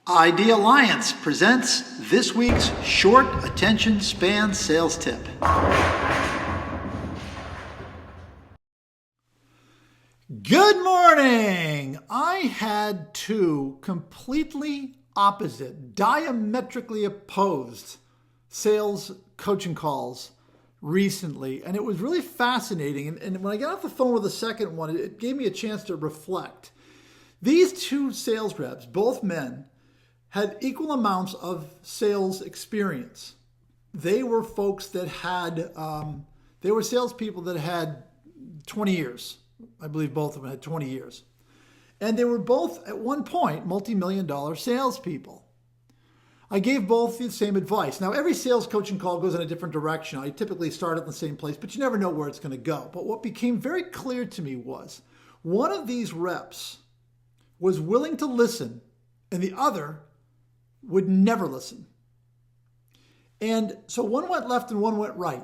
ID Alliance presents this week's short attention span sales tip. Good morning! I had two completely opposite, diametrically opposed sales coaching calls recently, and it was really fascinating. And when I got off the phone with the second one, it gave me a chance to reflect. These two sales reps, both men, had equal amounts of sales experience. They were folks that had, they were salespeople that had 20 years. I believe both of them had 20 years. And they were both, at one point, multi-million-dollar salespeople. I gave both the same advice. Now, every sales coaching call goes in a different direction. I typically start at the same place, but you never know where it's going to go. But what became very clear to me was one of these reps was willing to listen, and the other would never listen. And so one went left and one went right.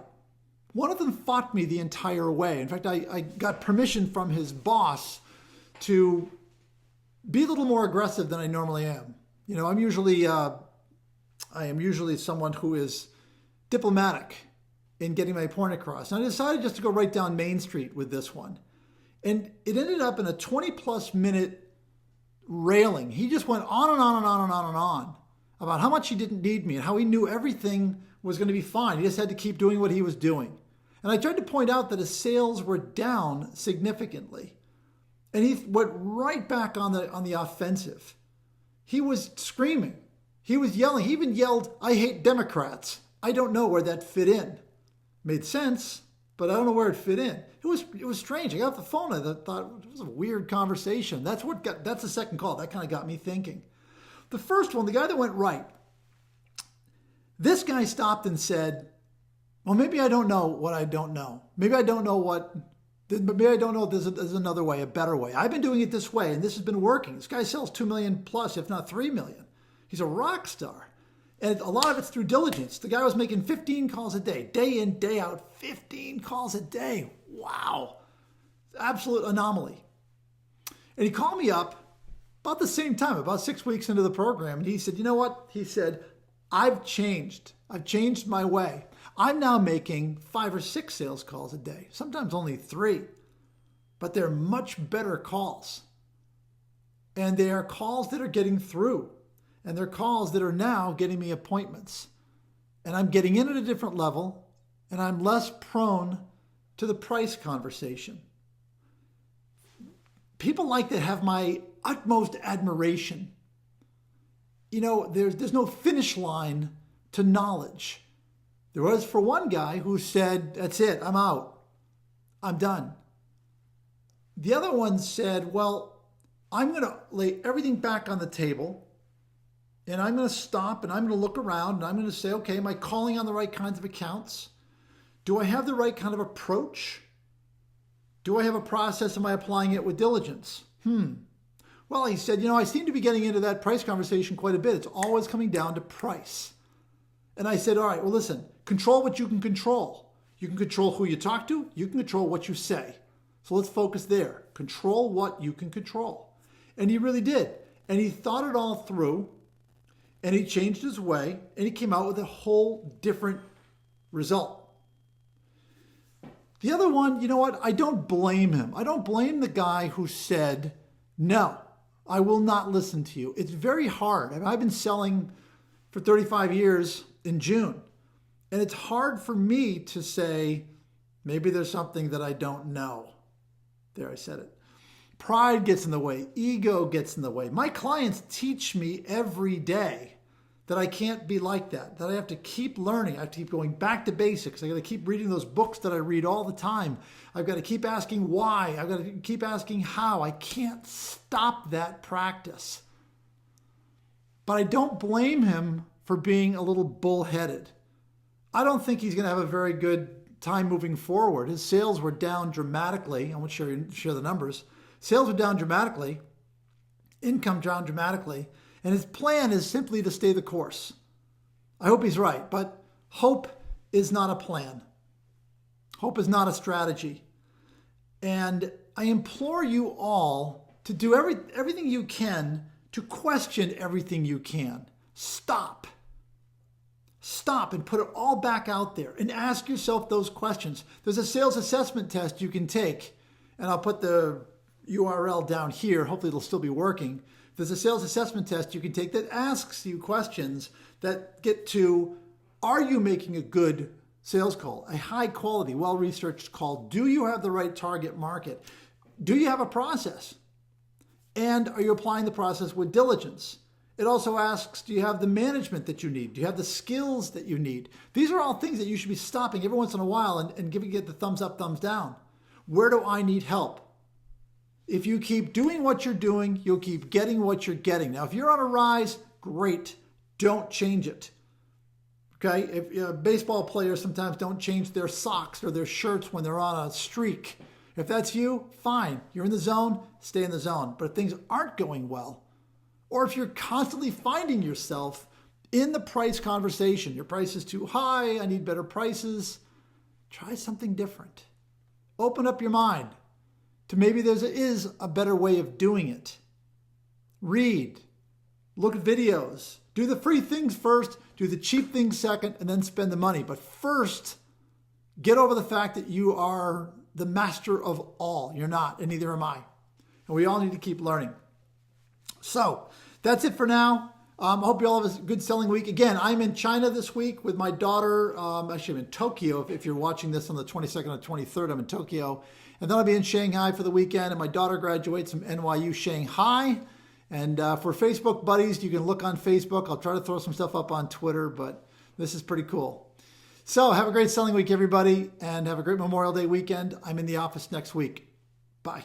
One of them fought me the entire way. In fact, I got permission from his boss to be a little more aggressive than I normally am. You know, I am usually someone who is diplomatic in getting my point across. And I decided just to go right down Main Street with this one. And it ended up in a 20-plus minute railing. He just went on and on and on and on and on about how much he didn't need me and how he knew everything was going to be fine. He just had to keep doing what he was doing. And I tried to point out that his sales were down significantly. And he went right back on the offensive. He was screaming. He was yelling. He even yelled, "I hate Democrats." I don't know where that fit in. Made sense, but I don't know where it fit in. It was strange. I got off the phone. I thought it was a weird conversation. That's the second call. That kind of got me thinking. The first one, the guy that went right, this guy stopped and said, well, maybe I don't know what I don't know. Maybe I don't know there's another way, a better way. I've been doing it this way, and this has been working. This guy sells 2 million plus, if not 3 million. He's a rock star. And a lot of it's through diligence. The guy was making 15 calls a day in, day out, 15 calls a day. Wow. Absolute anomaly. And he called me up about the same time, about 6 weeks into the program. And he said, you know what? He said, I've changed. I've changed my way. I'm now making 5 or 6 sales calls a day, sometimes only 3. But they're much better calls. And they are calls that are getting through. And they're calls that are now getting me appointments. And I'm getting in at a different level, and I'm less prone to the price conversation. People like that have my utmost admiration. You know, there's no finish line to knowledge. There was for one guy who said, that's it, I'm out. I'm done. The other one said, well, I'm going to lay everything back on the table, and I'm going to stop, and I'm going to look around, and I'm going to say, okay, am I calling on the right kinds of accounts? Do I have the right kind of approach? Do I have a process? Am I applying it with diligence? Well, he said, I seem to be getting into that price conversation quite a bit. It's always coming down to price. And I said, all right, well, listen, control what you can control. You can control who you talk to. You can control what you say. So let's focus there. Control what you can control. And he really did. And he thought it all through, and he changed his way, and he came out with a whole different result. The other one, you know what? I don't blame him. I don't blame the guy who said, no, I will not listen to you. It's very hard. I mean, I've been selling for 35 years in June. And it's hard for me to say, maybe there's something that I don't know. There, I said it. Pride gets in the way. Ego gets in the way. My clients teach me every day that I can't be like that I have to keep learning. I have to keep going back to basics. I got to keep reading those books that I read all the time. I've got to keep asking why. I've got to keep asking how. I can't stop that practice. But I don't blame him for being a little bullheaded. I don't think he's going to have a very good time moving forward. His sales were down dramatically. I won't share the numbers. Sales were down dramatically. Income down dramatically. And his plan is simply to stay the course. I hope he's right, but hope is not a plan. Hope is not a strategy. And I implore you all to do everything you can to question everything you can. Stop and put it all back out there and ask yourself those questions. There's a sales assessment test you can take, and I'll put the URL down here. Hopefully it'll still be working. There's a sales assessment test you can take that asks you questions that get to, are you making a good sales call, a high quality, well-researched call? Do you have the right target market? Do you have a process? And are you applying the process with diligence? It also asks, do you have the management that you need? Do you have the skills that you need? These are all things that you should be stopping every once in a while and giving it the thumbs up, thumbs down. Where do I need help? If you keep doing what you're doing, you'll keep getting what you're getting. Now, if you're on a rise, great. Don't change it. Okay? If baseball players sometimes don't change their socks or their shirts when they're on a streak. If that's you, fine. You're in the zone, stay in the zone. But if things aren't going well, or if you're constantly finding yourself in the price conversation, your price is too high, I need better prices, try something different. Open up your mind to maybe there is a better way of doing it. Read, look at videos, do the free things first, do the cheap things second, and then spend the money. But first, get over the fact that you are the master of all. You're not, and neither am I. And we all need to keep learning. So that's it for now. I hope you all have a good selling week. Again, I'm in China this week with my daughter. Actually, I'm in Tokyo. If you're watching this on the 22nd or 23rd, I'm in Tokyo. And then I'll be in Shanghai for the weekend. And my daughter graduates from NYU Shanghai. And for Facebook buddies, you can look on Facebook. I'll try to throw some stuff up on Twitter, but this is pretty cool. So have a great selling week, everybody. And have a great Memorial Day weekend. I'm in the office next week. Bye.